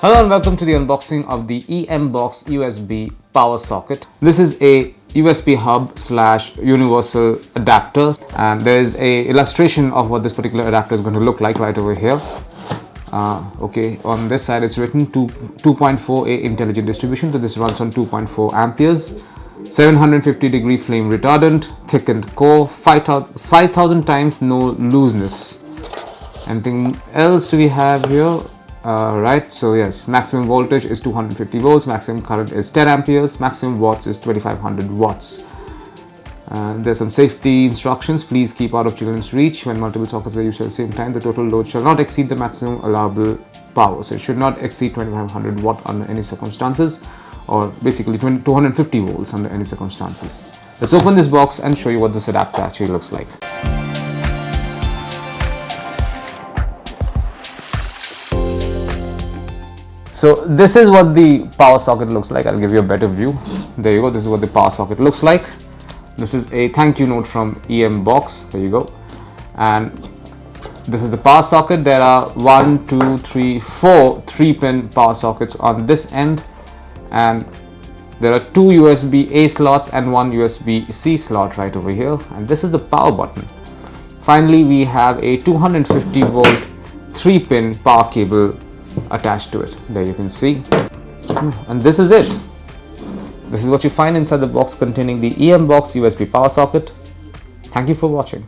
Hello and welcome to the unboxing of the EMBOX USB power socket. This is a USB hub / universal adapter, and there's a illustration of what this particular adapter is going to look like right over here. Okay, on this side it's written 2.4A intelligent distribution, so this runs on 2.4 amperes, 750 degree flame retardant, thickened core, 5,000 times no looseness. Anything else do we have here? Right, so yes, maximum voltage is 250 volts, maximum current is 10 amperes, maximum watts is 2500 watts. There's some safety instructions. Please keep out of children's reach. When multiple sockets are used at the same time, the total load shall not exceed the maximum allowable power. So it should not exceed 2500 watt under any circumstances, or basically 250 volts under any circumstances. Let's open this box and show you what this adapter actually looks like. So this is what the power socket looks like. I'll give you a better view. There you go. This is what the power socket looks like. This is a thank you note from EMBOX. There you go. And this is the power socket. There are 4 3-pin power sockets on this end, and there are 2 USB-A slots and 1 USB-C slot right over here. And this is the power button. Finally, we have a 250 volt 3-pin power cable attached to it. There you can see, and this is it. This is what you find inside the box containing the EMBOX USB power socket. Thank you for watching.